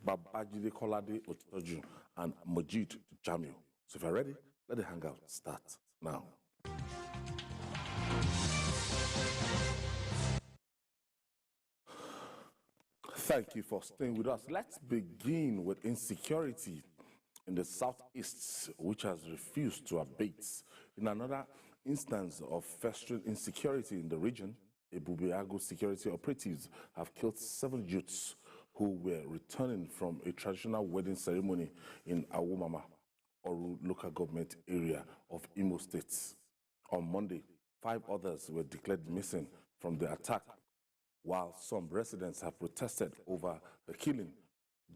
Babajide Kolade Otoju, and Majid Jamil. So if you're ready, let the hangout start now. Thank you for staying with us. Let's begin with insecurity in the southeast, which has refused to abate. In another instance of festering insecurity in the region, Ebubeagu security operatives have killed 7 youths who were returning from a traditional wedding ceremony in Awumama, Oru local government area of Imo State. On Monday, 5 others were declared missing from the attack, while some residents have protested over the killing.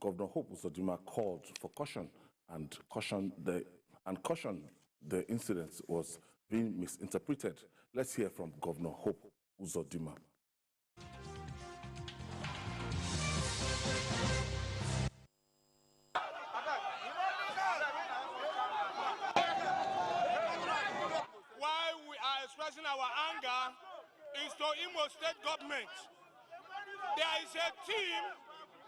Governor Hope Uzodimma called for caution and cautioned the incident was being misinterpreted. Let's hear from Governor Hope Uzodimma. Why we are expressing our anger is to Imo State government. There is a team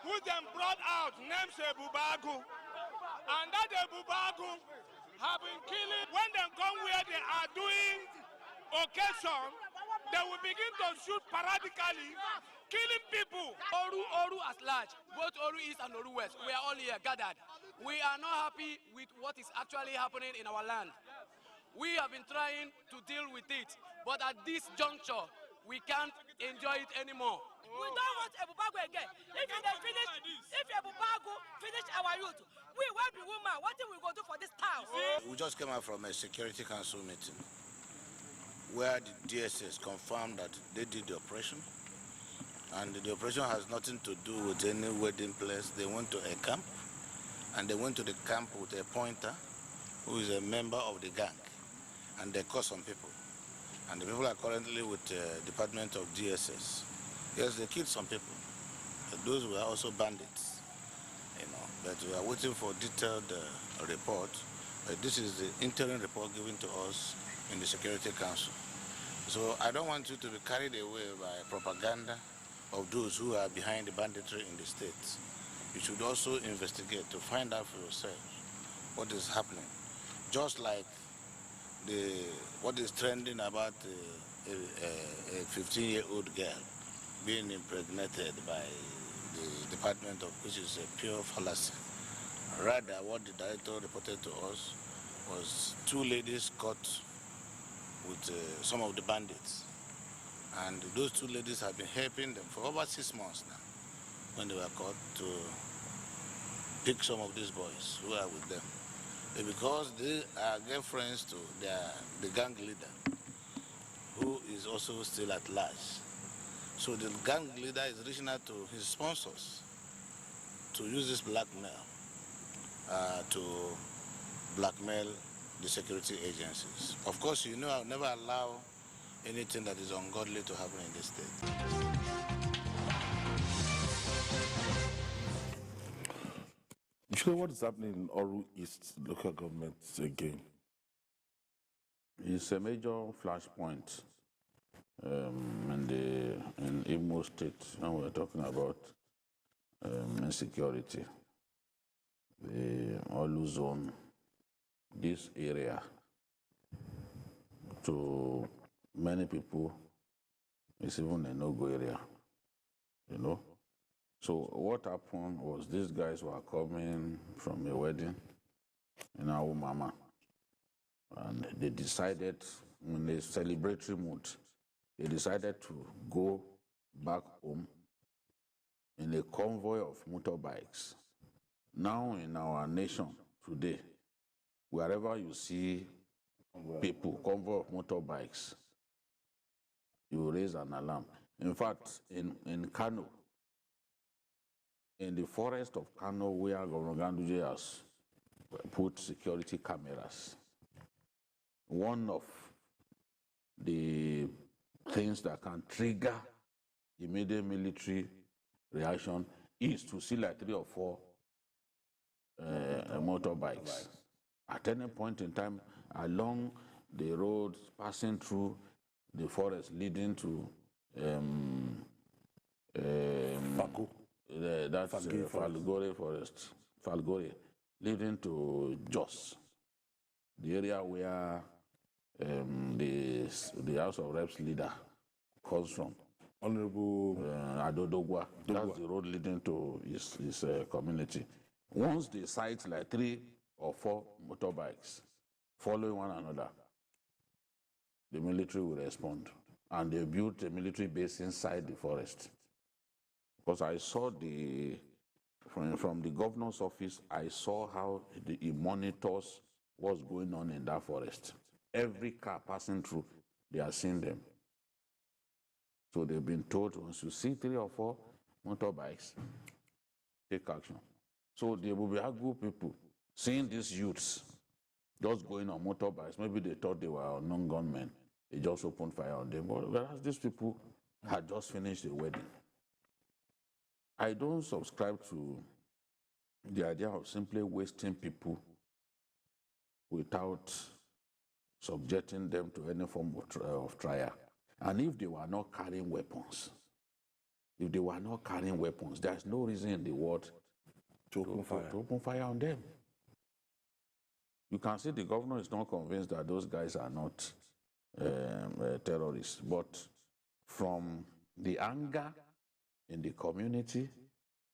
who then brought out named Ebubeagu, and that Ebubeagu have been killing. When they come where they are doing occasion, they will begin to shoot paradically, killing people. Oru as large, both Oru East and Oru West, we are all here gathered. We are not happy with what is actually happening in our land. We have been trying to deal with it, but at this juncture, we can't enjoy it anymore. We don't want Ebubeagu again. If Ebubeagu finish our youth, we will be women. What do we go do for this town? We just came out from a security council meeting where the DSS confirmed that they did the operation, and the operation has nothing to do with any wedding place. They went to a camp, and they went to the camp with a pointer who is a member of the gang, and they caught some people. And the people are currently with the Department of DSS. Yes, they killed some people. But those were also bandits, But we are waiting for detailed report. This is the interim report given to us in the Security Council. So I don't want you to be carried away by propaganda of those who are behind the banditry in the state. You should also investigate to find out for yourself what is happening. Just like what is trending about a 15-year-old girl being impregnated by the department of, which is a pure fallacy. Rather, what the director reported to us was 2 ladies caught with some of the bandits. And those 2 ladies have been helping them for over 6 months now, when they were caught, to pick some of these boys who are with them. Because they are girlfriends to the gang leader, who is also still at large. So the gang leader is reaching out to his sponsors to use this blackmail to blackmail the security agencies. Of course, I'll never allow anything that is ungodly to happen in this state. You know what is happening in Oru East local government again? It's a major flashpoint in Imo State when we're talking about insecurity. The Olu zone, this area, to many people, is even a no-go area, So what happened was these guys were coming from a wedding in Awumama, and they decided, in a celebratory mood, they decided to go back home in a convoy of motorbikes. Now in our nation today, wherever you see people, convoy of motorbikes, you raise an alarm. In fact, in Kano, in the forest of Kano, where Governor Ganduje has put security cameras, one of the things that can trigger immediate military reaction is to see like 3 or 4 motorbikes at any point in time along the roads passing through the forest leading to That's Falgore Forest, Falgore, leading to Jos, the area where the House of Reps leader comes from. Honorable Adodogwa. That's the road leading to his community. Once they sight like 3 or 4 motorbikes following one another, the military will respond. And they built a military base inside the forest. Because I saw from the governor's office, I saw how he monitors what's going on in that forest. Every car passing through, they are seeing them. So they've been told, once you see 3 or 4 motorbikes, take action. So the Bubiagu people, seeing these youths just going on motorbikes, maybe they thought they were unknown gunmen, they just opened fire on them. Whereas these people had just finished the wedding. I don't subscribe to the idea of simply wasting people without subjecting them to any form of trial. And if they were not carrying weapons, there's no reason in the world to open fire on them. You can see the governor is not convinced that those guys are not terrorists, but from the anger in the community,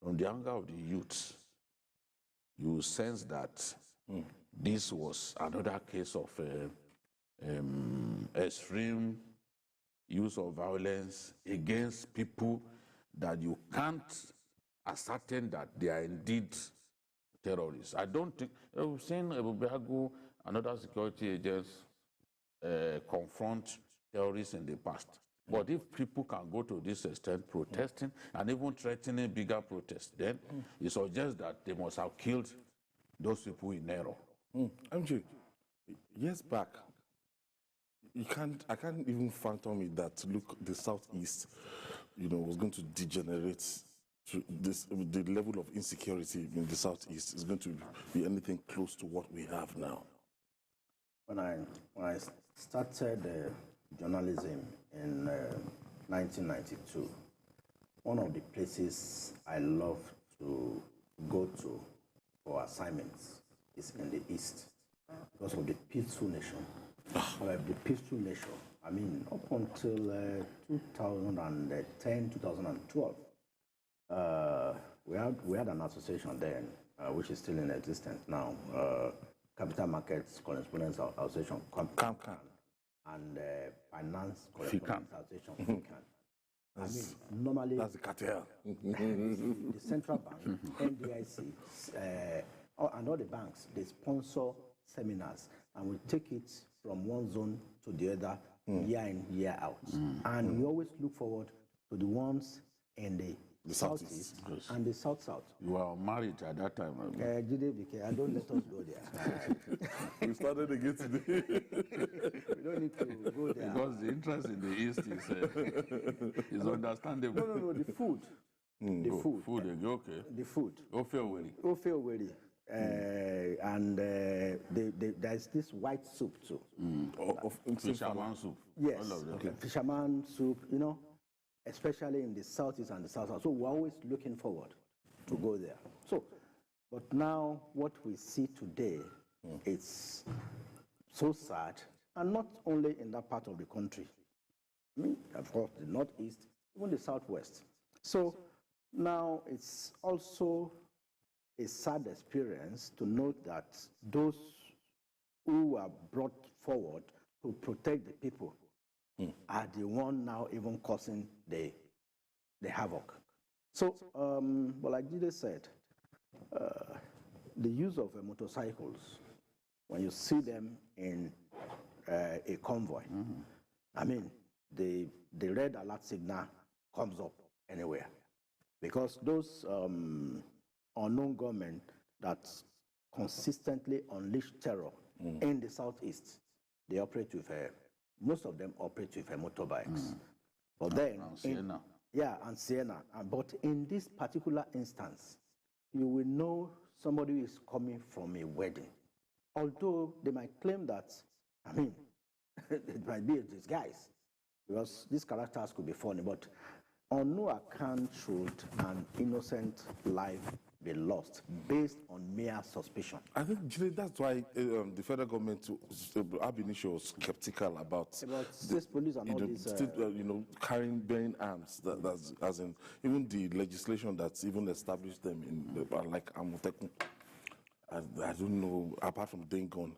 from the anger of the youths, you sense that this was another case of extreme use of violence against people that you can't ascertain that they are indeed terrorists. I don't think, we've seen Ebubeagu and other security agents confront terrorists in the past. But if people can go to this extent, protesting and even threatening bigger protests, then it suggests that they must have killed those people in error. MJ, years back, I can't even fathom it that, look, the Southeast, was going to degenerate to this, the level of insecurity in the Southeast is going to be anything close to what we have now. When I started journalism in 1992, one of the places I love to go to for assignments is in the East because of the peaceful nation. The peaceful nation. I mean, up until 2010, 2012, we had an association then, which is still in existence now, Capital Markets Correspondence Association, CAMCAN, and Finance Correspondence Association, FICAN. I mean, normally... That's the cartel. The central bank, NDIC, and all the banks, they sponsor seminars, and we take it from one zone to the other, year in, year out. And we always look forward to the ones in the Southeast and the South-South. You were married at that time. I don't let us go there. We started again today. We don't need to go there. Because the interest in the East is understandable. No, the food. The food. Okay. The food. Ofe and there's this white soup too. Fisherman soup. Yes. Fisherman soup, especially in the Southeast and the South. So we're always looking forward to go there. So, but now what we see today, it's so sad, and not only in that part of the country. I mean, of course, the Northeast, even the Southwest. So now it's also a sad experience to note that those who are brought forward to protect the people are the one now even causing the havoc. So, but like Jide said, the use of motorcycles, when you see them in a convoy, I mean, the red alert signal comes up anywhere. Because those unknown gunmen that consistently unleash terror in the Southeast, they operate with most of them operate with motorbikes. But then, and Sienna. But in this particular instance, you will know somebody is coming from a wedding. Although they might claim that, I mean, it might be a disguise, because these characters could be funny, but on no account should an innocent life be lost based on mere suspicion. I think Jide, that's why the federal government, ab initio, was skeptical about state police and all these, bearing arms. That's as in even the legislation that's even established them in like Amotekun. I don't know apart from Dengon.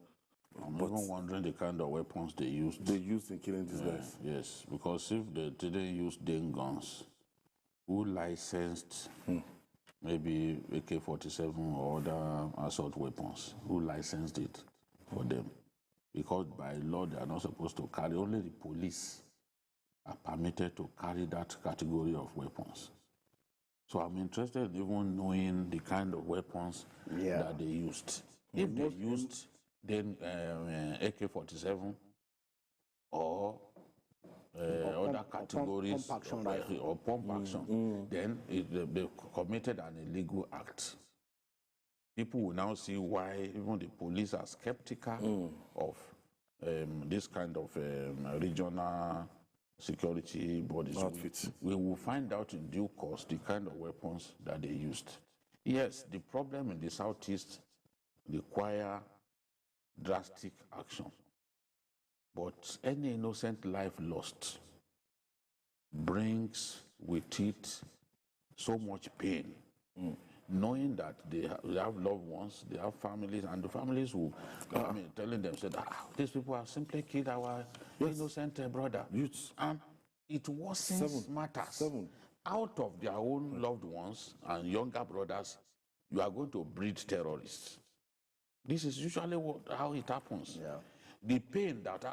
I'm even wondering the kind of weapons they used. They used in killing these guys. Yes, because if they didn't use den guns, who licensed maybe AK-47 or other assault weapons? Who licensed it for them? Because by law they are not supposed to carry. Only the police are permitted to carry that category of weapons. So I'm interested in even knowing the kind of weapons that they used. If they used then AK-47 or other categories or pump action, then they committed an illegal act. People will now see why even the police are skeptical of this kind of regional security bodies. Outfits. We will find out in due course the kind of weapons that they used. Yes, the problem in the Southeast require drastic action. But any innocent life lost brings with it so much pain, knowing that they have loved ones, they have families, and the families who, telling them, said, these people have simply killed our innocent brother. Youths. And it worsens matters. Out of their own loved ones and younger brothers, you are going to breed terrorists. This is usually how it happens. Yeah. The pain that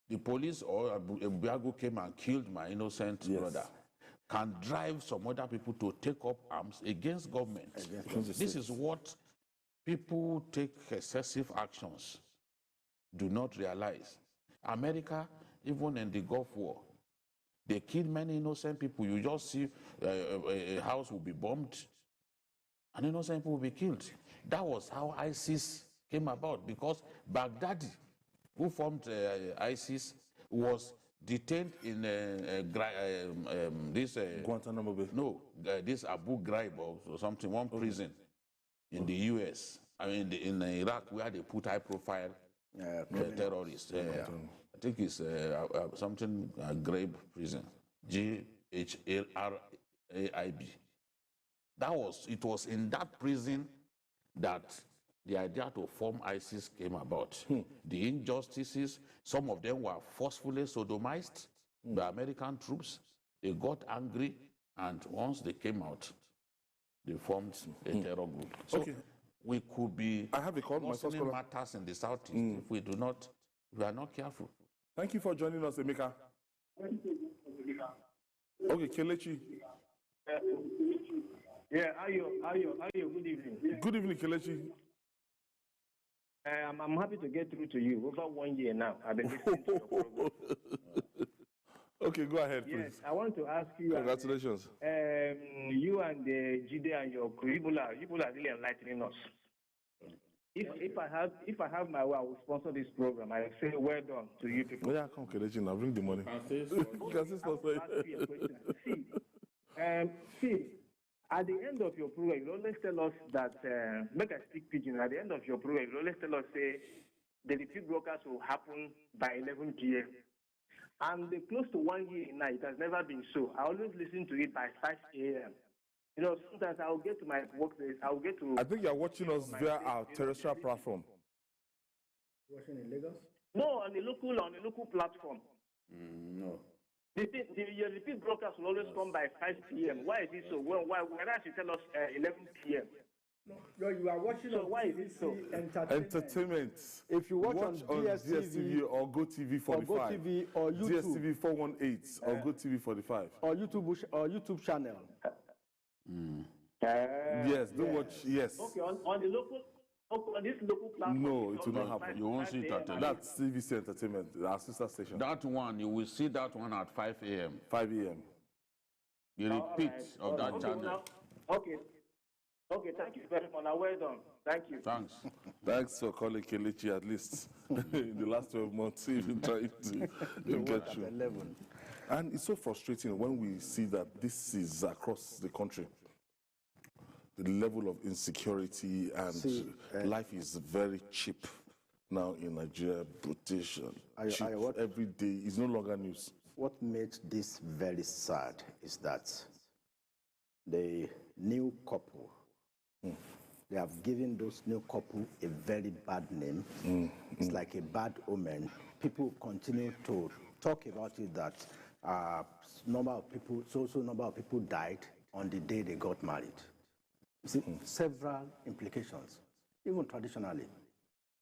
the police or Biago came and killed my innocent brother can drive some other people to take up arms against government. This is what people take excessive actions do not realize. America, even in the Gulf War, they killed many innocent people. You just see a house will be bombed and innocent people will be killed. That was how ISIS came about, because Baghdadi, who formed ISIS, was detained in this Guantanamo Bay. No, this Abu Ghraib or something, one prison in the U.S. I mean, in Iraq, where they put high-profile terrorists. I think it's something Ghraib prison, Ghrraib. It was in that prison that the idea to form ISIS came about. The injustices, some of them were forcefully sodomized by American troops. They got angry, and once they came out, they formed a terror group. So we could be worsening matters in the Southeast if we are not careful. Thank you for joining us, Emeka. Okay, Kelechi. Yeah, how are you? Good evening. Good evening, Kelechi. I'm happy to get through to you. Over 1 year now, I've been listening to your program. Okay, go ahead, please. Yes, I want to ask you. Congratulations. You and Jide and your crew, people are really enlightening us. If I have my way, I will sponsor this program. I say well done to you people. Yeah, come, Kelechi, now bring the money. See, at the end of your program, you always tell us that, make I speak pidgin, at the end of your program, you always tell us, say, the repeat broadcast will happen by 11 p.m. And close to 1 year now, it has never been so. I always listen to it by 5 a.m. You know, sometimes I'll get to my workplace, I'll get to... I think you're watching us via our terrestrial platform. Watching in Lagos? No, on the local platform. No. Your repeat broadcast will always come by 5 p.m. Why is it so? Why not you tell us 11 p.m.? No, you are watching so on why is it so? Entertainment. If you watch on DSTV or GoTV 45, or GoTV or YouTube, DSTV 418 or GoTV 45, or YouTube channel. Yes, don't watch. Yes. Okay, on the local. On this local platform. No, it will not happen. You won't see it at That's CVC Entertainment, our sister station. That one, you will see that one at 5 a.m. 5 a.m. The repeat of that channel. Okay, thank you very much. Well done. Thank you. Thanks. Thanks for calling Kelechi, at least in the last 12 months, even trying to get you. And it's so frustrating when we see that this is across the country. The level of insecurity and life is very cheap now in Nigeria. British cheap every day is no longer news. What makes this very sad is that the new couple, they have given those new couple a very bad name. It's like a bad omen. People continue to talk about it that number of people died on the day they got married. You see, several implications, even traditionally.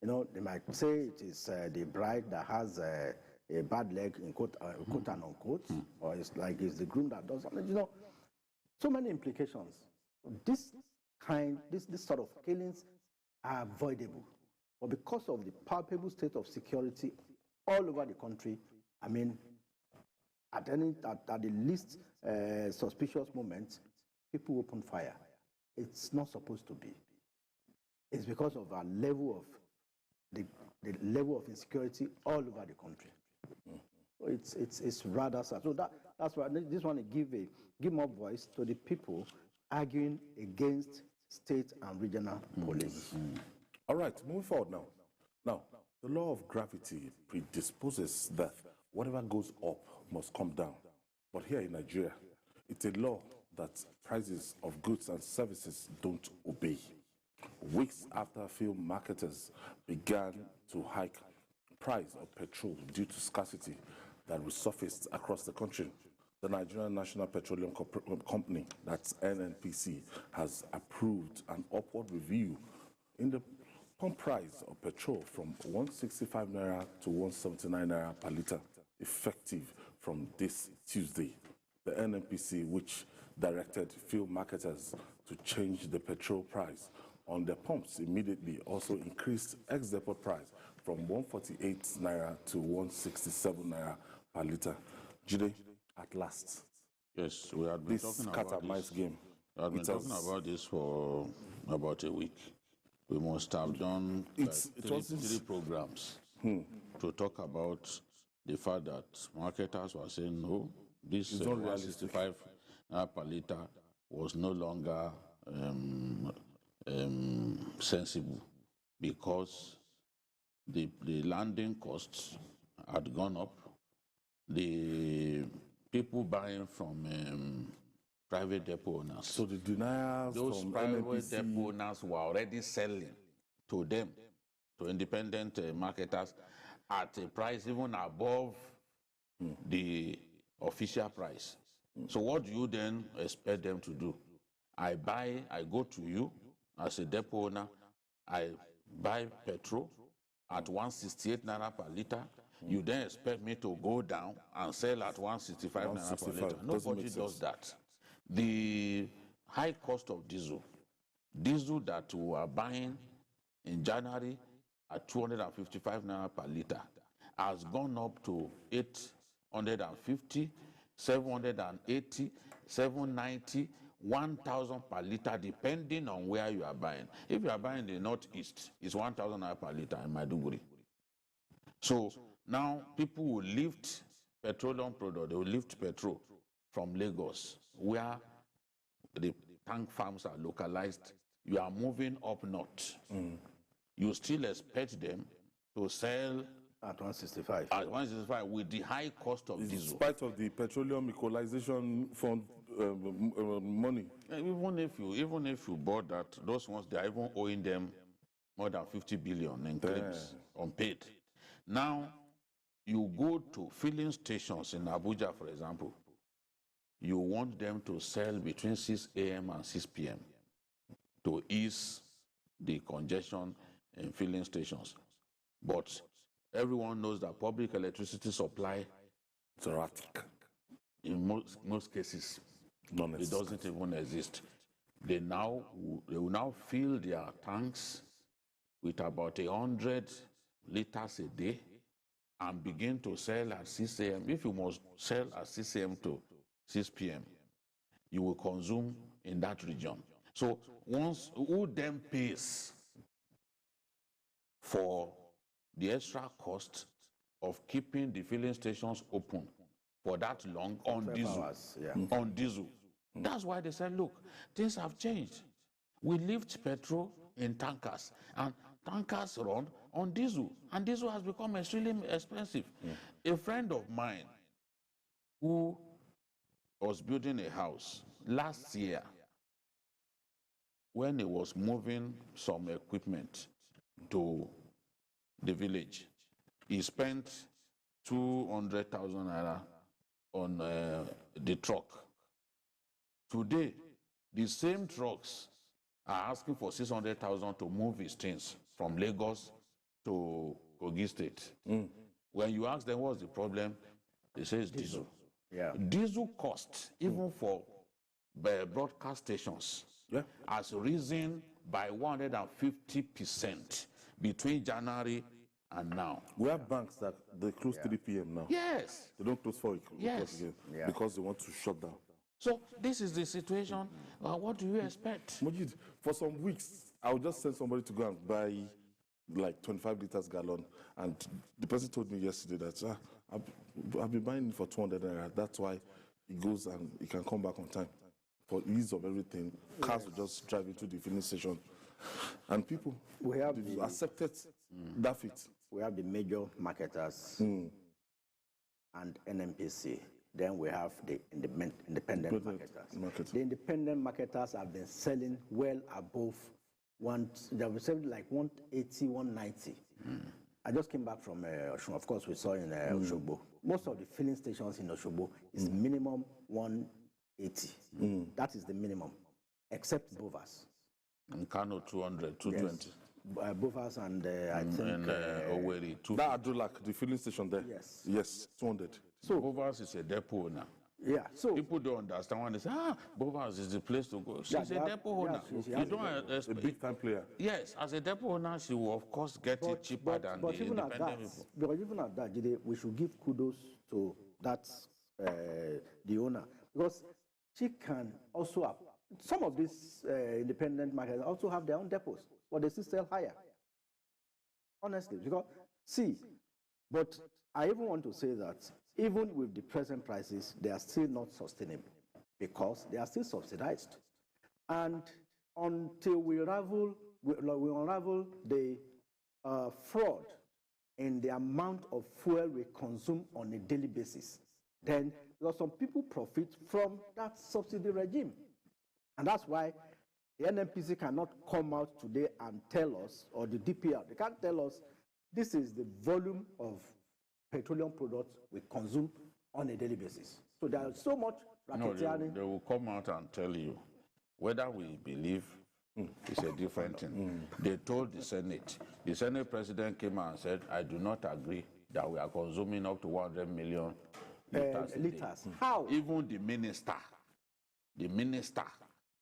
You know, they might say it is the bride that has a bad leg, in quote and unquote, or it's like it's the groom that does something. You know, so many implications. This sort of killings are avoidable, but because of the palpable state of security all over the country, I mean, at the least suspicious moment, people open fire. It's not supposed to be. It's because of our level of the level of insecurity all over the country. It's rather sad. So that's why this one give more voice to the people arguing against state and regional police. All right, moving forward now. Now, the law of gravity predisposes that whatever goes up must come down. But here in Nigeria, it's a law that prices of goods and services don't obey. Weeks after film marketers began to hike price of petrol due to scarcity that resurfaced across the country, the Nigerian National Petroleum Company, that's NNPC, has approved an upward review in the pump price of petrol from 165 naira to 179 naira per litre, effective from this Tuesday. The NNPC, which directed fuel marketers to change the petrol price on their pumps immediately, also increased ex-depot price from 148 naira to 167 naira per litre. Jide, at last. Yes, we had been this talking cat about and mouse this. game. We had been talking about this for about a week. We must have done three programs to talk about the fact that marketers were saying, no, this 165 per litre was no longer sensible because the landing costs had gone up. The people buying from private depot owners. So the denials those from private NNPC, depot owners were already selling to them, to independent marketers, at a price even above the official price. So what do you then expect them to do? I go to you as a depot owner, I buy petrol at 168 naira per litre. You then expect me to go down and sell at 165 naira per litre. Nobody does that. The high cost of diesel that we are buying in January at 255 naira per litre has gone up to 850, 780, 790, 1,000 per litre, depending on where you are buying. If you are buying in the northeast, it's 1,000 naira per litre in Maiduguri. So now people will lift petroleum product, they will lift petrol from Lagos, where the tank farms are localized. You are moving up north. You still expect them to sell at 165. At 165 with the high cost of diesel. In spite of the petroleum equalization fund money. Even if you bought that, those ones, they are even owing them more than 50 billion in claims unpaid. Now, you go to filling stations in Abuja, for example, you want them to sell between 6 a.m. and 6 p.m. to ease the congestion in filling stations. But everyone knows that public electricity supply is erratic. In most cases, it doesn't even exist. They will now fill their tanks with about 100 liters a day and begin to sell at 6 a.m. If you must sell at 6 a.m. to 6 p.m., you will consume in that region. So who then pays for the extra cost of keeping the filling stations open for that long on 12 diesel. hours, yeah. On diesel. That's why they said, look, things have changed. We lift petrol in tankers, and tankers run on diesel, and diesel has become extremely expensive. A friend of mine who was building a house last year, when he was moving some equipment to the village, he spent 200,000 naira on the truck. Today, the same trucks are asking for 600,000 to move his things from Lagos to Kogi State. When you ask them what's the problem, they say it's diesel. Yeah. Diesel cost, even for broadcast stations, has risen by 150% between January and now. We have banks that they close 3 p.m. now. Yes. They don't close 4 o'clock again because they want to shut down. So this is the situation. What do you expect? Majid, for some weeks, I would just send somebody to go and buy like 25 liters gallon, and the person told me yesterday that I've been buying it for 200 naira. That's why he goes and he can come back on time. For ease of everything, cars will just drive into the filling station, and people accepted that fit. We have the major marketers and NMPC. Then we have the independent marketers. The independent marketers have been selling well above they have been selling like 180, 190. I just came back from Oshun. Of course, we saw in Oshobo. Most of the filling stations in Oshobo is minimum 180. That is the minimum, except Bovas. In Kano, 200, 220. Yes. Bovas and I think... And Oweri, 250. That Adulak, the filling station there. Yes. Yes, 200. So Bovas is a depot now. Yeah, so people don't understand when they say, Bovas is the place to go. She's a depot owner. You don't a big time player. Yes, as a depot owner, she will of course get it cheaper than the independent people. But even at that, Jide, we should give kudos to that the owner, because she can also have some of these independent markets also have their own depots, but they still sell higher. Honestly, because but I even want to say that even with the present prices, they are still not sustainable because they are still subsidized. And until we unravel the fraud in the amount of fuel we consume on a daily basis, then because some people profit from that subsidy regime. And that's why the NMPC cannot come out today and tell us, or the DPR, they can't tell us, this is the volume of petroleum products we consume on a daily basis. So there is so much racketeering. They will come out and tell you whether we believe is a different thing. They told the Senate president came out and said, I do not agree that we are consuming up to 100 million liters. How? Even the minister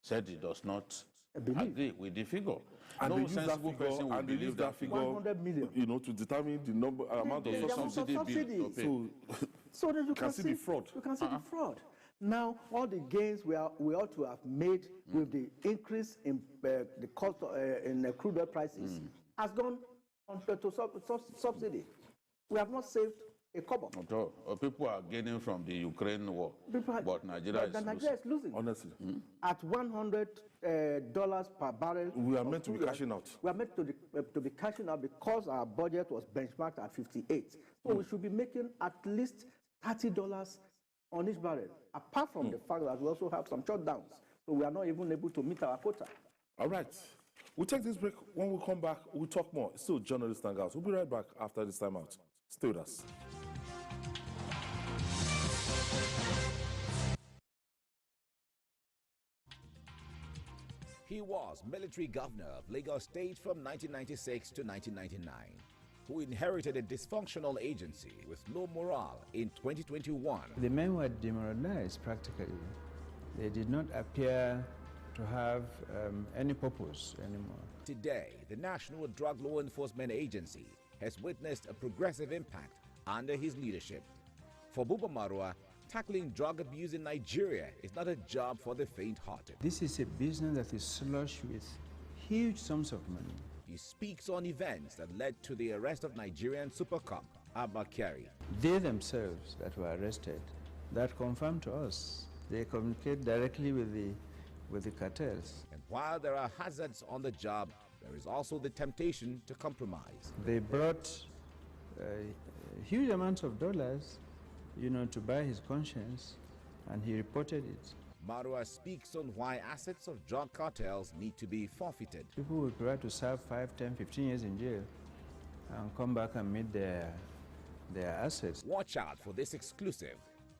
said he does not agree with the figure. And no sensible person will believe that figure. 100 million. You know, to determine the amount of subsidy. So that you can see the fraud. You can see the fraud. Now, all the gains we ought to have made with the increase in the cost in crude oil prices has gone on to subsidy. We have not saved a kobo. People are gaining from the Ukraine war, but Nigeria is losing. Honestly. At $100 per barrel. We are meant to be cashing out. We are meant to be cashing out because our budget was benchmarked at 58. So we should be making at least $30 on each barrel, apart from the fact that we also have some shutdowns. So we are not even able to meet our quota. All right. We'll take this break. When we come back, we'll talk more. It's still Journalist Hangout. We'll be right back after this time out. Stay with us. He was military governor of Lagos State from 1996 to 1999, who inherited a dysfunctional agency with low morale in 2021. The men were demoralized practically. They did not appear to have any purpose anymore. Today, the National Drug Law Enforcement Agency has witnessed a progressive impact under his leadership. For Buba Marwa, tackling drug abuse in Nigeria is not a job for the faint-hearted. This is a business that is slush with huge sums of money. He speaks on events that led to the arrest of Nigerian super cop Abba Kyari. They themselves that were arrested that confirm to us. They communicate directly with the cartels. And while there are hazards on the job, there is also the temptation to compromise. They brought huge amounts of dollars, to buy his conscience, and he reported it. Marwa speaks on why assets of drug cartels need to be forfeited. People will try to serve 5, 10, 15 years in jail and come back and meet their assets. Watch out for this exclusive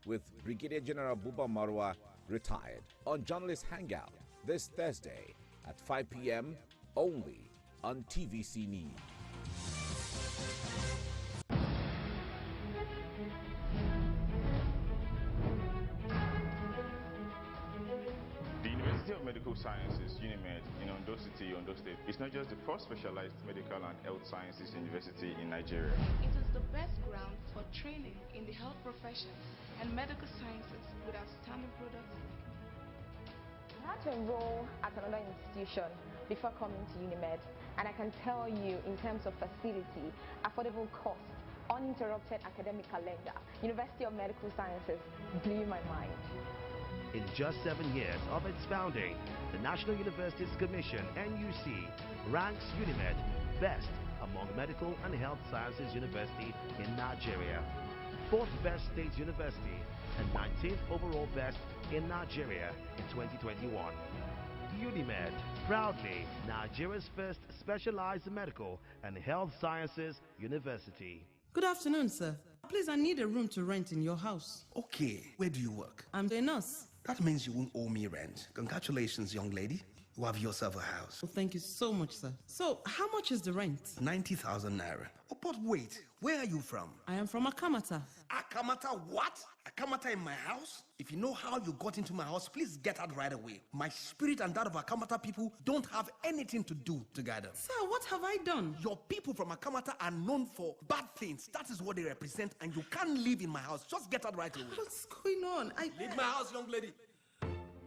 with Brigadier General Buba Marwa, retired, on Journalist Hangout this Thursday at 5 p.m. only on TVC News. The University of Medical Sciences, UNIMED, in Ondo City, Ondo State, is not just the first specialized medical and health sciences university in Nigeria. It is the best ground for training in the health profession and medical sciences with outstanding products. I had to enroll at another institution before coming to UNIMED, and I can tell you, in terms of facility, affordable cost, uninterrupted academic calendar, University of Medical Sciences blew my mind. In just 7 years of its founding, the National Universities Commission, NUC, ranks UNIMED best among medical and health sciences university in Nigeria, 4th best state university, and 19th overall best in Nigeria in 2021. UNIMED, proudly Nigeria's first specialized medical and health sciences university. Good afternoon, sir. Please, I need a room to rent in your house. Okay, where do you work? I'm a nurse. That means you won't owe me rent. Congratulations, young lady. You have yourself a house. Well, thank you so much, sir. So, how much is the rent? 90,000 naira. Oh, but wait, where are you from? I am from Akamata. Akamata what? Akamata in my house? If you know how you got into my house, please get out right away. My spirit and that of Akamata people don't have anything to do together. Sir, what have I done? Your people from Akamata are known for bad things. That is what they represent, and you can't live in my house. Just get out right away. What's going on? Leave my house, young lady.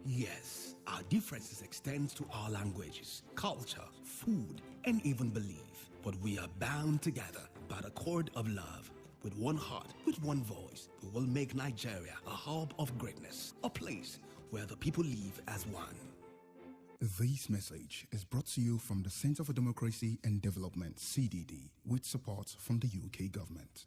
Yes, our differences extend to our languages, culture, food, and even belief. But we are bound together by the cord of love. With one heart, with one voice, we will make Nigeria a hub of greatness, a place where the people live as one. This message is brought to you from the Center for Democracy and Development, CDD, with support from the UK government.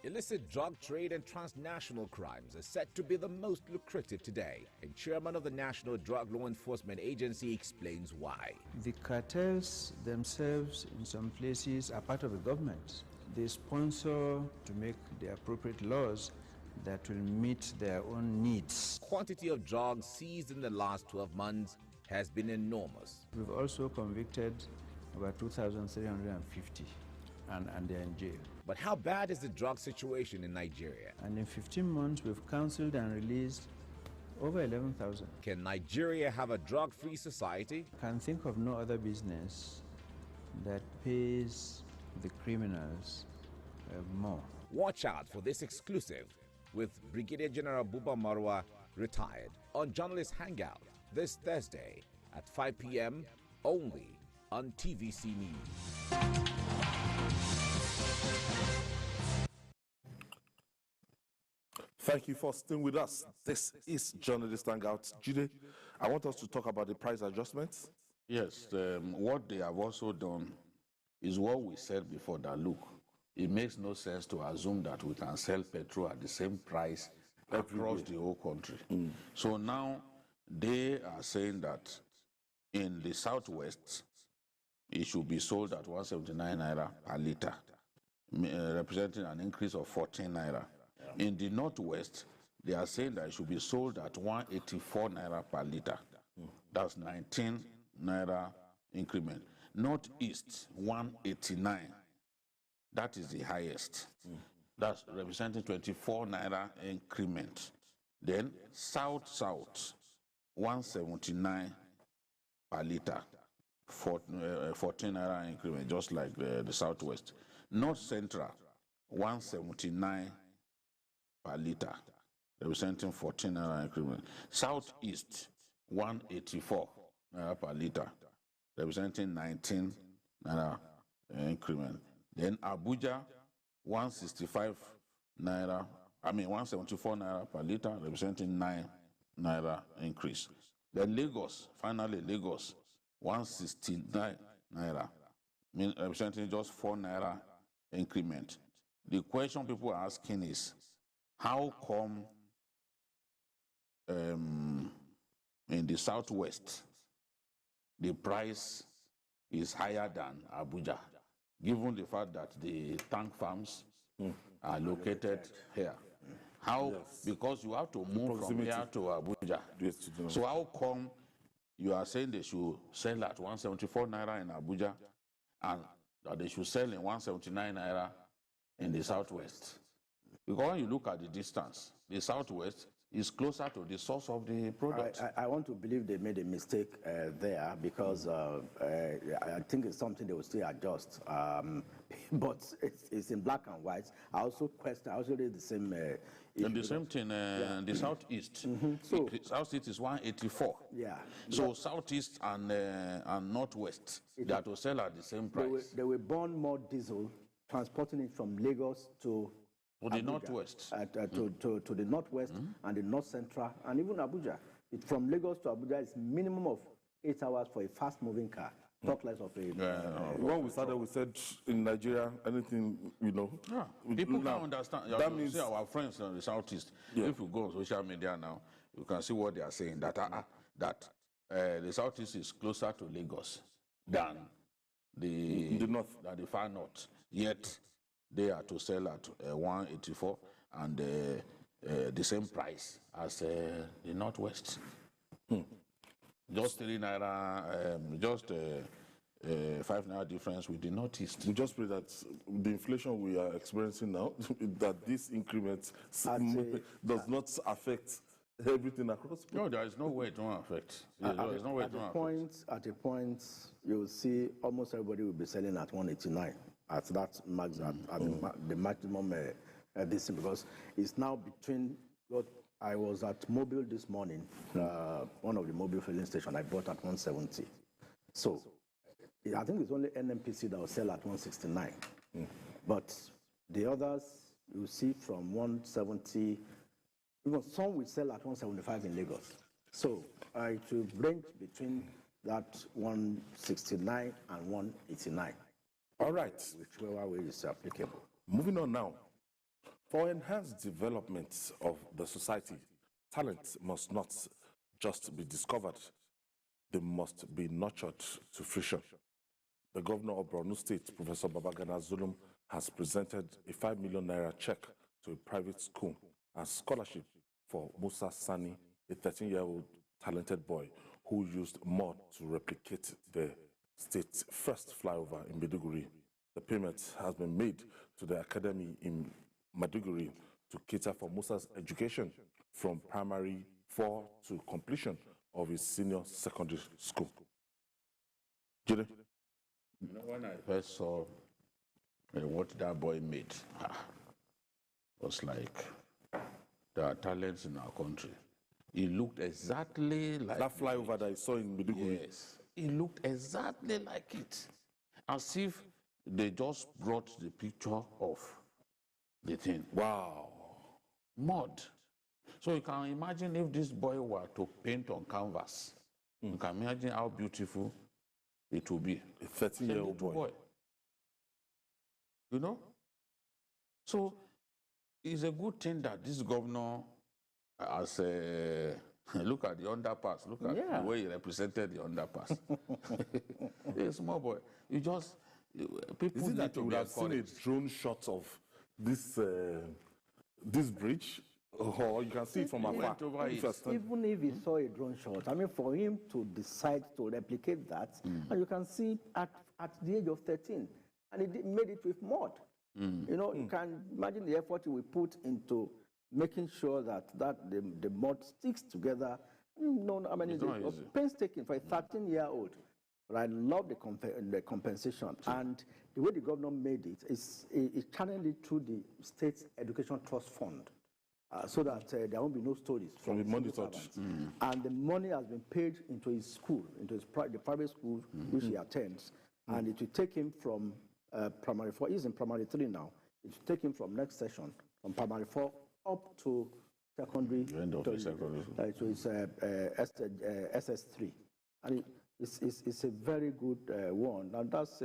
Illicit drug trade and transnational crimes are said to be the most lucrative today, and chairman of the National Drug Law Enforcement Agency explains why. The cartels themselves, in some places, are part of the government. They sponsor to make the appropriate laws that will meet their own needs. Quantity of drugs seized in the last 12 months has been enormous. We've also convicted about 2,350, and they're in jail. But how bad is the drug situation in Nigeria? And in 15 months, we've counseled and released over 11,000. Can Nigeria have a drug-free society? I can think of no other business that pays the criminals more. Watch out for this exclusive with Brigadier General Buba Marwa, retired, on Journalist Hangout this Thursday at 5 p.m. only on TVC News. Thank you for staying with us. This is Journalist Hangout. Jude, I want us to talk about the price adjustments. Yes, what they have also done is what we said before, that look, it makes no sense to assume that we can sell petrol at the same price across the whole country. So now they are saying that in the southwest, it should be sold at 179 naira per litre, representing an increase of 14 naira. In the northwest, they are saying that it should be sold at 184 naira per litre. That's 19 naira increment. Northeast, 189. That is the highest. That's representing 24 naira increment. Then south, 179 per litre, 14 naira increment, just like the southwest. North central, 179 per litre, representing 14 naira increment. Southeast, 184 naira per litre, representing 19 naira increment. Then Abuja, 165 naira 174 naira per liter, representing 9 naira increase. Then Lagos, finally Lagos, 169 naira, representing just 4 naira increment. The question people are asking is, how come in the southwest the price is higher than Abuja, given the fact that the tank farms are located here? How? Yes. Because you have to move from here to Abuja. Yes, so how come you are saying they should sell at 174 naira in Abuja and that they should sell in 179 naira in the southwest? Because when you look at the distance, the southwest is closer to the source of the product. I want to believe they made a mistake there because I think it's something they will still adjust. But it's in black and white. I also did the same issue. And the same thing in the southeast. So southeast is 184. Yeah. So southeast and northwest, they are to sell at the same price. They will burn more diesel transporting it from Lagos to the northwest. To the northwest and the north central and even Abuja. From Lagos to Abuja is minimum of 8 hours for a fast-moving car. Talk less of a... when we started, we said in Nigeria, anything, Yeah. People can understand. That means our friends in the southeast, if you go on social media now, you can see what they are saying, that the southeast is closer to Lagos than the north, than the far north. Yet, they are to sell at 184 and the same price as the northwest. Just 3 naira, 5 naira difference with the northeast. We just pray that the inflation we are experiencing now, that this increment does not affect everything across. No, there is no way it won't affect. At a point, you'll see almost everybody will be selling at 189. At that max, the maximum this because it's now between what I was at Mobile this morning, one of the mobile filling stations I bought at 170. So I think it's only NMPC that will sell at 169. But the others you see from 170, even some will sell at 175 in Lagos. So it will range between that 169 and 189. All right. Whichever way is applicable. Moving on now. For enhanced development of the society, talent must not just be discovered, they must be nurtured to fruition. The governor of Borno State, Professor Babagana Zulum, has presented a 5 million naira check to a private school as scholarship for Musa Sani, a 13-year-old talented boy who used mud to replicate the state's first flyover in Maiduguri. The payment has been made to the academy in Maiduguri to cater for Musa's education from primary 4 to completion of his senior secondary school. Jide? When I first saw what that boy made, it was like there are talents in our country. He looked exactly like that flyover that I saw in Maiduguri. Yes, he looked exactly like it, as if they just brought the picture of the thing. Wow. Mud. So you can imagine if this boy were to paint on canvas. You can imagine how beautiful it would be. A 13-year-old boy. You know? So it's a good thing that this governor has look at the underpass. Look at the way he represented the underpass. A small boy. You just people need that you would have seen a drone shot of this this bridge, or you can see it from afar. Even if he saw a drone shot, I mean, for him to decide to replicate that, and you can see at the age of 13, and he made it with mud. You know, you can imagine the effort he will put into making sure that the mud sticks together. No, I mean, it's painstaking for a 13-year-old. But I love the compensation. And the way the governor made it is channeled it through the State Education Trust Fund so that there won't be no stories from the money. And the money has been paid into his school, into the private school which he attends. And it will take him from primary 4. He's in primary 3 now. It will take him from next session, from primary 4 up to secondary. The end of the secondary school. So it's SS3. And it's a very good one. And that's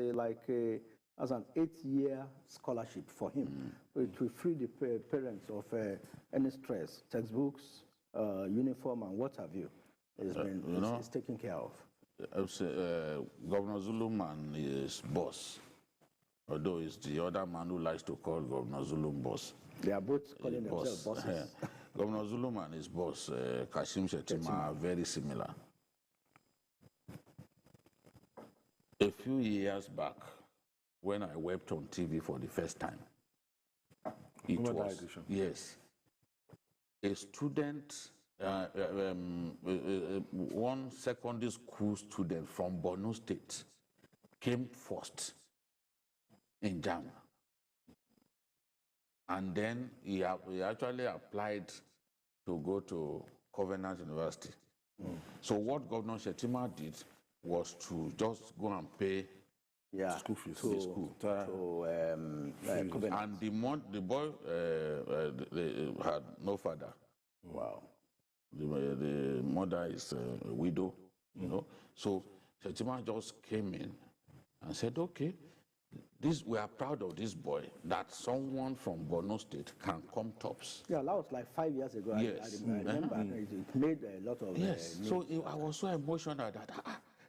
as an 8-year scholarship for him. So it will free the parents of any stress, textbooks, uniform, and what have you. It's taken care of. Governor Zulum and his boss, although it's the other man who likes to call Governor Zulum boss. They are both calling themselves bosses. Governor Zulum and his boss, Kashim Shettima, are very similar. A few years back, when I wept on TV for the first time, it was, yes, a student, one secondary school student from Borno State came first in JAM. And then he actually applied to go to Covenant University. So what Governor Shettima did was to just go and pay school fees to the school. And the boy they had no father. Wow. The mother is a widow, you know. So Shettima just came in and said, okay, we are proud of this boy, that someone from Borno State can come tops. Yeah, that was like 5 years ago. Yes. I remember it made a lot of yes. So I was so emotional that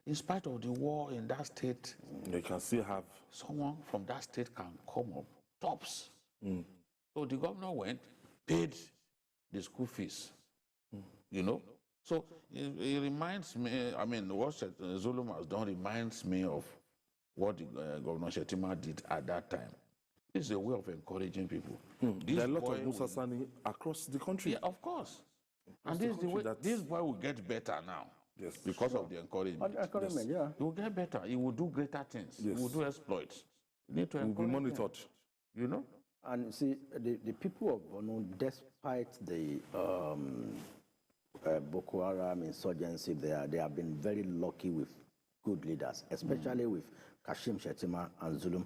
in spite of the war in that state, they can still have someone from that state can come up tops. So the governor went, paid the school fees, you know. So it reminds me, I mean, what Zulum has done reminds me of what Governor Shettima did at that time. It's a way of encouraging people. There are a lot of Musa Sani across the country. Yeah, of course. And this is the way this boy will get better now. Yes, because of the encouragement. Encouragement, yeah. He will get better. He will do greater things. Yes. He will do exploits. You need to will be monitored. You know? And see, the people of Borno, despite the Boko Haram insurgency there, they have been very lucky with good leaders, especially with Kashim Shettima and Zulum.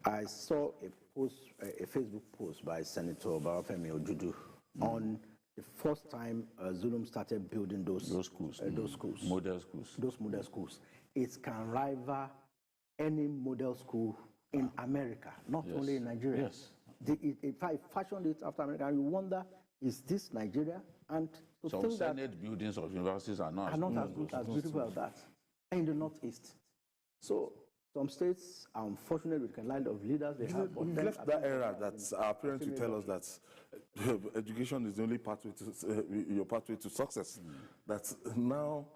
I saw a Facebook post by Senator Barafemi Ojudu on the first time Zulum started building those schools. Model schools. Those model schools. It can rival any model school in America, not only in Nigeria. Yes. If I fashioned it after America, you wonder, is this Nigeria? And some Senate buildings of universities are not as good as beautiful as that. In the Northeast. So some states are unfortunate with the kind of leaders they have. We've left that era that our parents will tell us that education is the only pathway to your pathway to success. That now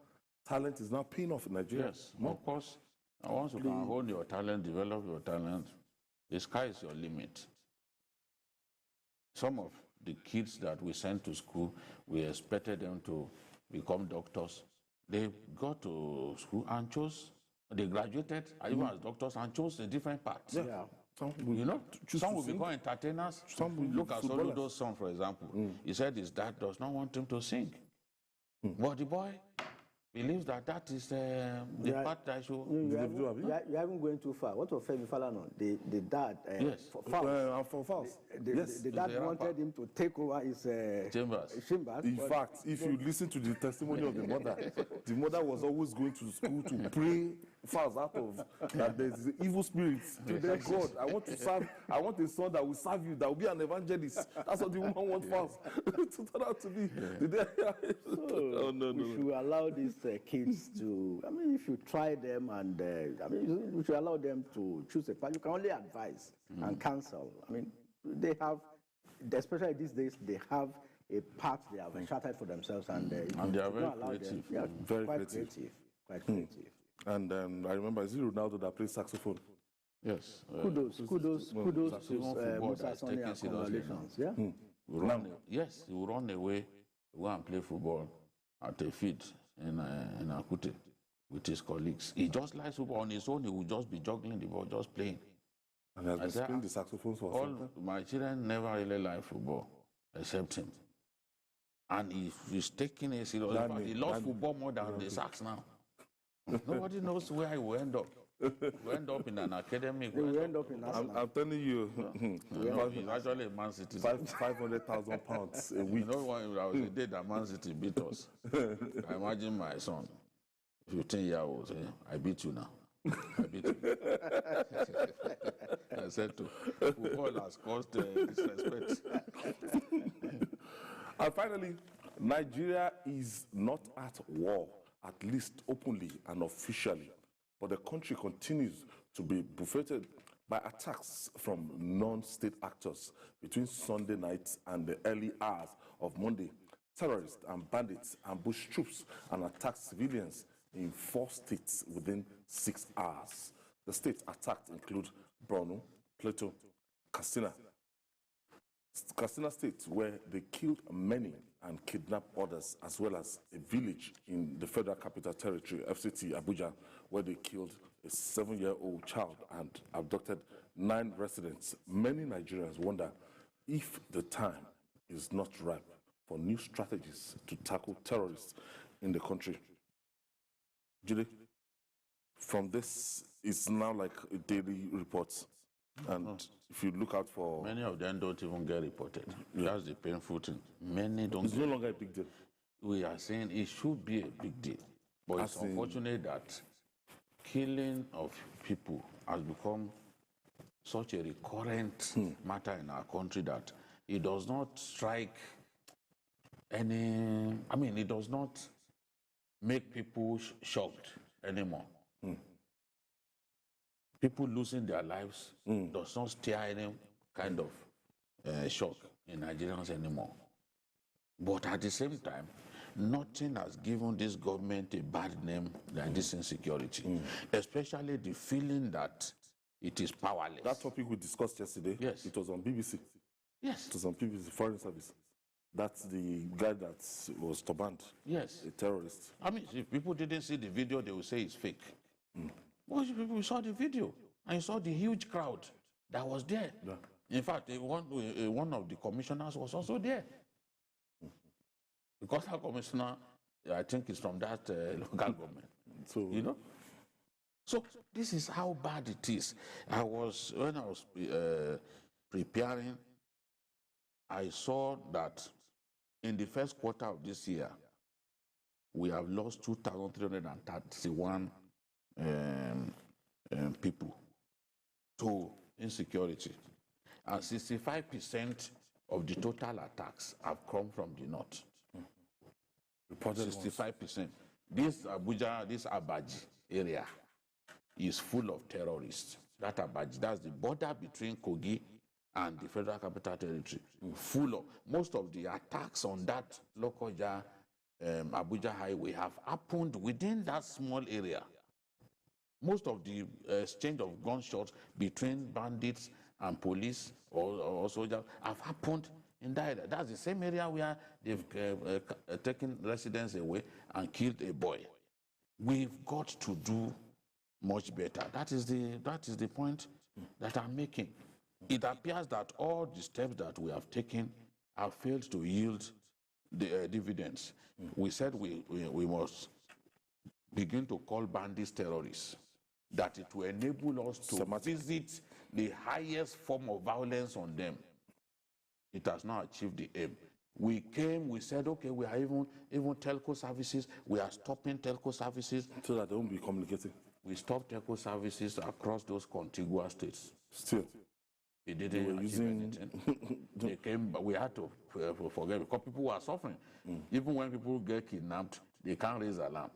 talent is not paying off in Nigeria. Yes, of course. And once you can hold your talent, develop your talent, the sky is your limit. Some of the kids that we sent to school, we expected them to become doctors. They got to school and they graduated even as doctors and chose a different path. Yeah. Some will become entertainers. Some will look at Soludo's son, for example. He said his dad does not want him to sing. But the boy believes that is the part that should... You haven't going too far. What of Femi Falana? The dad... yes. For Fals. The dad wanted him to take over his chambers. In fact, if you listen to the testimony of the mother was always going to school to pray Fals out of that there's evil spirits. Yes. God, I want a son that will serve you, that will be an evangelist. That's what the woman wants Fals to turn out to be. We should allow these kids to, I mean, if you try them and, we should allow them to choose a path. You can only advise and counsel. I mean, they have, especially these days, they have a path they have charted for themselves, and they are very creative. Very quite creative. Quite creative. And I remember, is it Ronaldo that plays saxophone? Yes. Kudos to Musa Sani and congratulations. Yeah? Yes, he will run away, go and play football at a field in Akute with his colleagues. He just likes football on his own. He will just be juggling the ball, just playing. And he has been playing the saxophone for all my children never really like football, except him. And he's taking it seriously. He loves football more than the sax now. Nobody knows where he will end up. We end up in an academic. We end up in Arsenal. I'm telling you, he's actually a Man City. 500,000 pounds a week. You know, when I was a day that Man City beat us. I imagine my son, 15-year-old, I beat you now. I beat you. I said to football has caused disrespect. And finally, Nigeria is not at war, at least openly and officially, but the country continues to be buffeted by attacks from non-state actors between Sunday nights and the early hours of Monday. Terrorists and bandits ambushed troops and attacked civilians in 4 states within 6 hours. The states attacked include Borno, Plateau, Katsina State, where they killed many and kidnapped others, as well as a village in the Federal Capital Territory, FCT, Abuja, where they killed a 7-year-old child and abducted 9 residents. Many Nigerians wonder if the time is not ripe for new strategies to tackle terrorists in the country. Julie, from this, it's now like a daily report. And if you look out for... Many of them don't even get reported. Yeah. That's the painful thing. Many don't. It's no longer a big deal. We are saying it should be a big deal. But it's unfortunate that killing of people has become such a recurrent matter in our country that it does not strike any... I mean, it does not make people shocked anymore. People losing their lives does not stir any kind of shock in Nigerians anymore. But at the same time, nothing has given this government a bad name like this insecurity, especially the feeling that it is powerless. That topic we discussed yesterday, yes, it was on BBC. Yes. It was on BBC, Foreign Service. That's the guy that was banned. Yes. A terrorist. I mean, if people didn't see the video, they would say it's fake. Well, people saw the video and saw the huge crowd that was there. Yeah. In fact, one of the commissioners was also there. Because that commissioner, I think, is from that local government. So, you know? So this is how bad it is. When I was preparing, I saw that in the first quarter of this year, we have lost 2,331 people to insecurity. And 65% of the total attacks have come from the north. 65%. This Abuja, this Abaji area is full of terrorists. That Abaji, that's the border between Kogi and the Federal Capital Territory. Full of, most of the attacks on that Lokoja, Abuja highway have happened within that small area. Most of the exchange of gunshots between bandits and police or soldiers have happened in that area. That's the same area where they've taken residents away and killed a boy. We've got to do much better. That is the point that I'm making. It appears that all the steps that we have taken have failed to yield the dividends. We said we must begin to call bandits terrorists, that it will enable us to visit the highest form of violence on them. It has not achieved the aim. We said, okay, we are even telco services, we are stopping telco services. So that they won't be communicating. We stopped telco services across those contiguous states. Still. They didn't achieve anything. They came, but we had to forget, because people were suffering. Even when people get kidnapped, they can't raise alarm.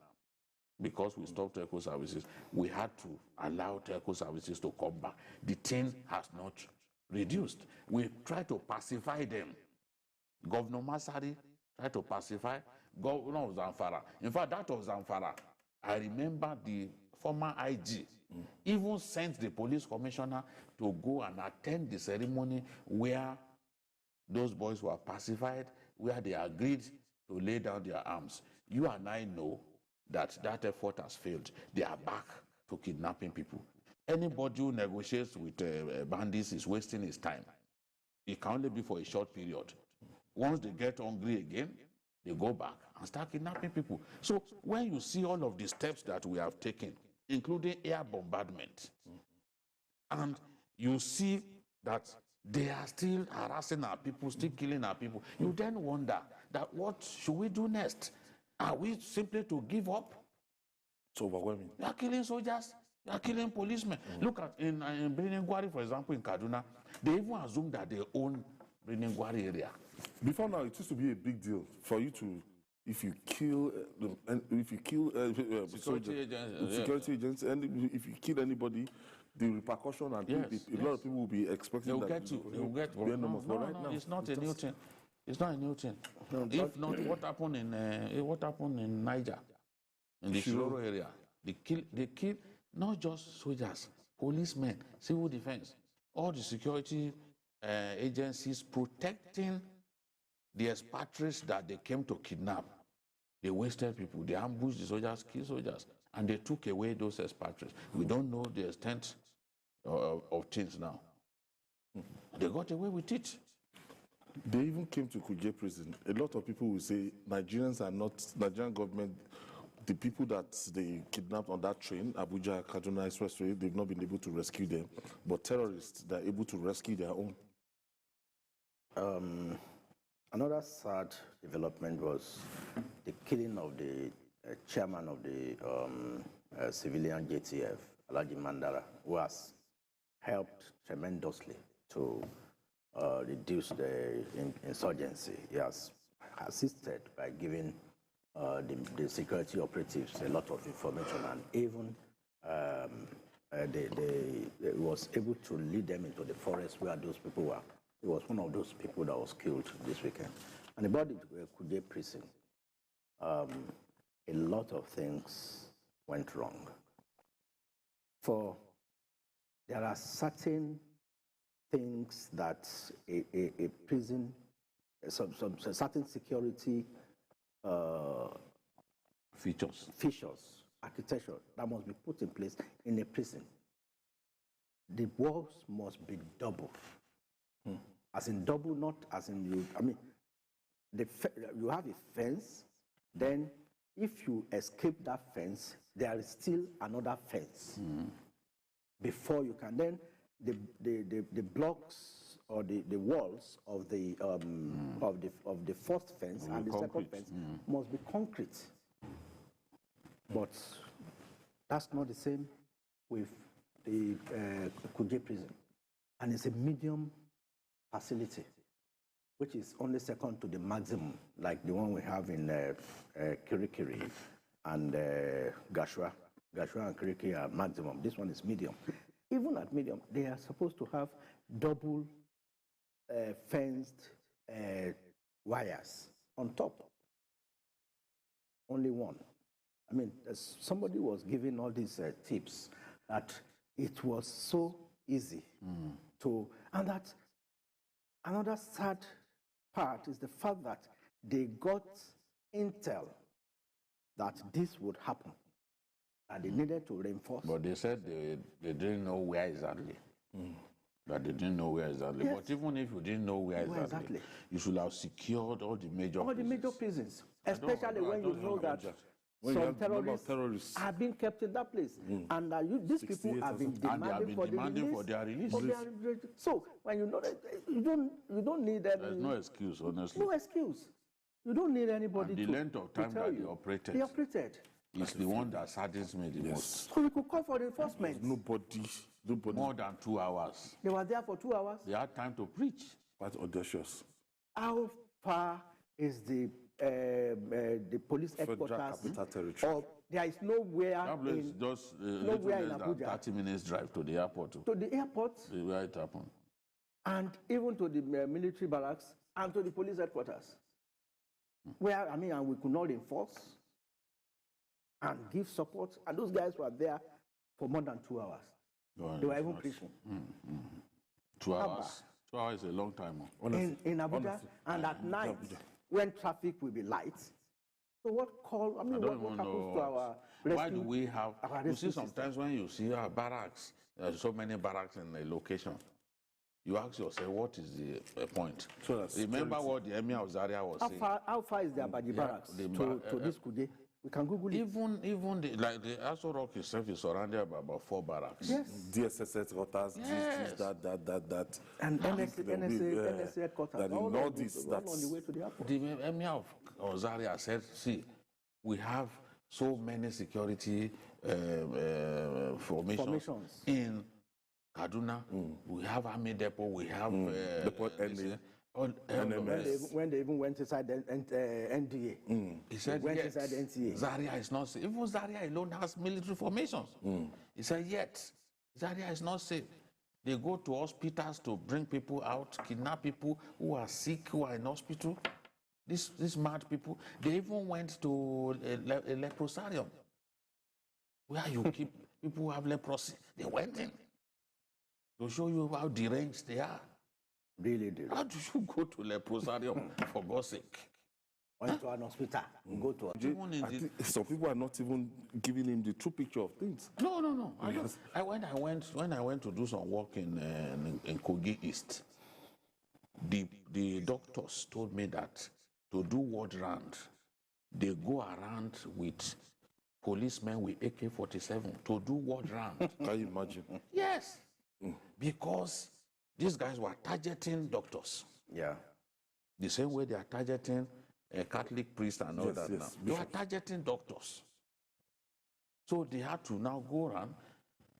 Because we stopped telco services, we had to allow telco services to come back. The thing has not reduced. We tried to pacify them. Governor Masari tried to pacify Governor of Zamfara. In fact, that of Zamfara, I remember the former IG even sent the police commissioner to go and attend the ceremony where those boys were pacified, where they agreed to lay down their arms. You and I know that effort has failed. They are back to kidnapping people. Anybody who negotiates with bandits is wasting his time. It can only be for a short period. Once they get hungry again, they go back and start kidnapping people. So when you see all of the steps that we have taken, including air bombardment. And you see that they are still harassing our people, still killing our people. You then wonder that what should we do next? Are we simply to give up? It's overwhelming. You are killing soldiers, you are killing policemen. Look at in Briningwari, for example, in Kaduna, they even assume that they own Briningwari area. Before now, it used to be a big deal for you to, if you kill security agents, and if you kill anybody, the repercussion and a lot of people will be expecting They will get you. No, it's not a new thing. It's not a new thing. If not, what happened in Niger, in the Shiroro area? They kill not just soldiers, policemen, civil defense, all the security agencies protecting the expatriates that they came to kidnap. They wasted people. They ambushed the soldiers, killed soldiers, and they took away those expatriates. We don't know the extent of things now. They got away with it. They even came to Kuje prison. A lot of people will say Nigerians are not, Nigerian government, the people that they kidnapped on that train, Abuja, Kaduna Expressway, they've not been able to rescue them. But terrorists, they're able to rescue their own. Another sad development was the killing of the chairman of the civilian JTF, Alhaji Mandara, who has helped tremendously to reduce the insurgency. He has assisted by giving the security operatives a lot of information, and even they was able to lead them into the forest where those people were. He was one of those people that was killed this weekend. And about the Kuje prison, a lot of things went wrong. For there are certain things that a prison, some certain security features, architecture that must be put in place in a prison. The walls must be double. As in double, not as in you. I mean, you have a fence, then if you escape that fence, there is still another fence before you can. Then the blocks or the walls of the first fence and the second fence must be concrete. But that's not the same with the Kuje prison, and it's a medium facility, which is only second to the maximum, like the one we have in Kirikiri and Gashua. Gashua and Kirikiri are maximum. This one is medium. Even at medium, they are supposed to have double fenced wires on top. Only one. I mean, somebody was giving all these tips that it was so easy to, and that another sad part is the fact that they got intel that this would happen, and they needed to reinforce. But they said they didn't know where exactly. That they didn't know where exactly. Yes. But even if you didn't know where exactly, you should have secured all the major prisons. Especially when you know that some terrorists are being kept in that place, and these people have been demanding for their release. So when you know that, you don't need any. There's no excuse, honestly. No excuse. You don't need anybody. And the length of time that they operated. They operated. It's the one that saddens me the most. So we could call for reinforcement. Nobody. More than 2 hours. They were there for 2 hours. They had time to preach. Quite audacious. How far is the police headquarters? Capital territory. Or there is nowhere that place in just nowhere in Abuja. 30 minutes drive to the airport. To the airport. Where it happened. And even to the military barracks and to the police headquarters. Where, I mean, and we could not enforce and give support. And those guys were there for more than 2 hours. They were even preaching. 2 hours. 2 hours is a long time. In Abuja, honestly. And at night, when traffic will be light. So what call, I mean, what happens to our rescue? Why do we have, you see sometimes when you see our barracks, there's so many barracks in a location, you ask yourself, what is the point? So remember what the Emir of Zaria was saying. How far is the Abaji barracks to this Kuje? We can Google it. Even the Aso Rock itself is surrounded by about 4 barracks. Yes. DSS headquarters, this, that. And NSA headquarters. That all in all this, all on the way to the airport. The Emir of Zaria said, see, we have so many security formations in Kaduna. We have Army Depot, we have Depot when they even went inside the NDA. He said, went yet, inside the NTA. Zaria is not safe. Even Zaria alone has military formations. He said, yet, Zaria is not safe. They go to hospitals to bring people out, kidnap people who are sick, who are in hospital. These mad people. They even went to a leprosarium where you keep people who have leprosy. They went in to show you how deranged they are. Really? How do you go to leprosarium, for God's sake? Or into an hospital. Go to I think some people are not even giving him the true picture of things. No. When I went to do some work in Kogi East, the doctors told me that to do ward round, they go around with policemen with AK-47 to do ward round. Can you imagine? Yes. Because these guys were targeting doctors. Yeah. The same way they are targeting a Catholic priest and all that now. They are targeting doctors. So they had to now go around,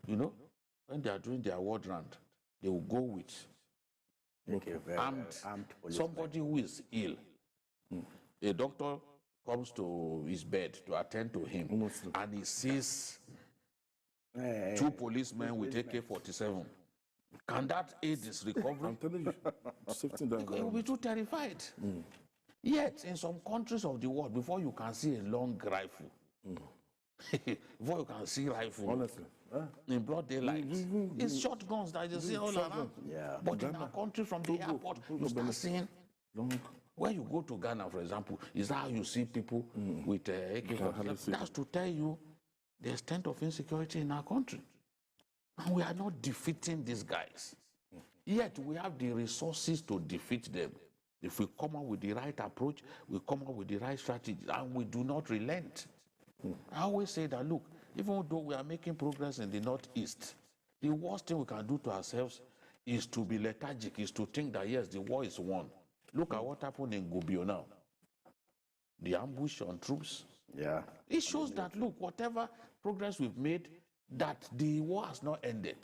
when they are doing their ward round, they will go with armed somebody who is ill. A doctor comes to his bed to attend to him, and he sees 2 policemen with AK-47. Can that aid his recovery? I'm telling you, he will be too terrified. Yet, in some countries of the world, before you can see a long rifle, before you can see rifle, honestly, in broad daylight, it's shotguns that you see all around. Yeah. But in our country, from the airport, you start seeing long. When you go to Ghana, for example, is how you see people with AK-47. That's to tell you the extent of insecurity in our country. And we are not defeating these guys. Yet we have the resources to defeat them. If we come up with the right approach, we come up with the right strategy, and we do not relent. I always say that, look, even though we are making progress in the Northeast, the worst thing we can do to ourselves is to be lethargic, is to think that, yes, the war is won. Look at what happened in Gubio now. The ambush on troops. Yeah. It shows that, look, whatever progress we've made, that the war has not ended.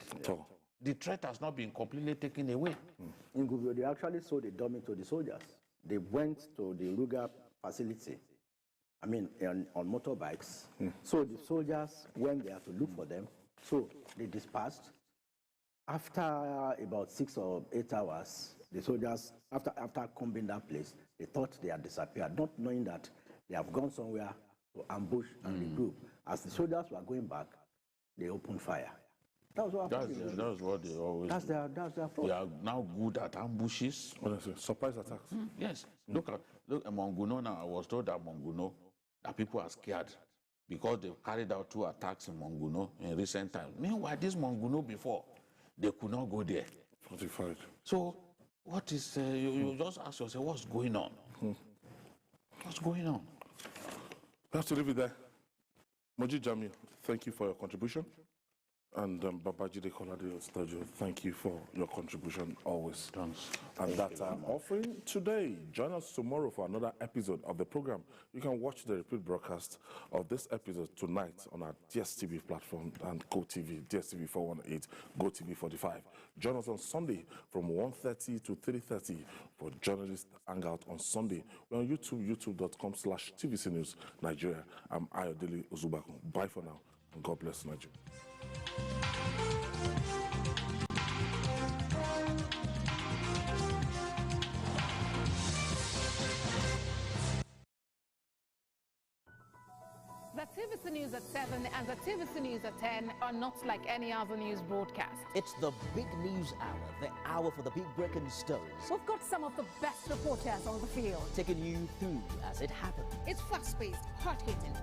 The threat has not been completely taken away. In Gubio, they actually sold a dummy to the soldiers. They went to the Ruga facility, on motorbikes. So the soldiers went there to look for them. So they dispersed. After about 6 or 8 hours, the soldiers, after combing that place, they thought they had disappeared, not knowing that they have gone somewhere to ambush and regroup. As the soldiers were going back, they opened fire. That's what they always do. That's their approach. They are now good at ambushes. Surprise attacks. Yes. Look at Monguno now. I was told that Monguno, that people are scared because they've carried out 2 attacks in Monguno in recent times. Meanwhile, this Monguno before, they could not go there. Fortified. So, what is, you just ask yourself, what's going on? What's going on? We have to leave it there. Moji Jamil, thank you for your contribution. And Babajide Kolade Ostajo, thank you for your contribution always. Thanks. And that's our offering today. Join us tomorrow for another episode of the program. You can watch the repeat broadcast of this episode tonight on our DSTV platform and GoTV, DSTV 418, GoTV 45. Join us on Sunday from 1:30 to 3:30 for Journalist Hangout on Sunday. We're on YouTube, youtube.com/TVC News Nigeria. I'm Ayodele Uzubakun. Bye for now, and God bless Nigeria. The TVC News at 7 and the TVC News at 10 are not like any other news broadcast. It's the big news hour, the hour for the big breaking stories. We've got some of the best reporters on the field, taking you through as it happens. It's fast-paced, hard-hitting,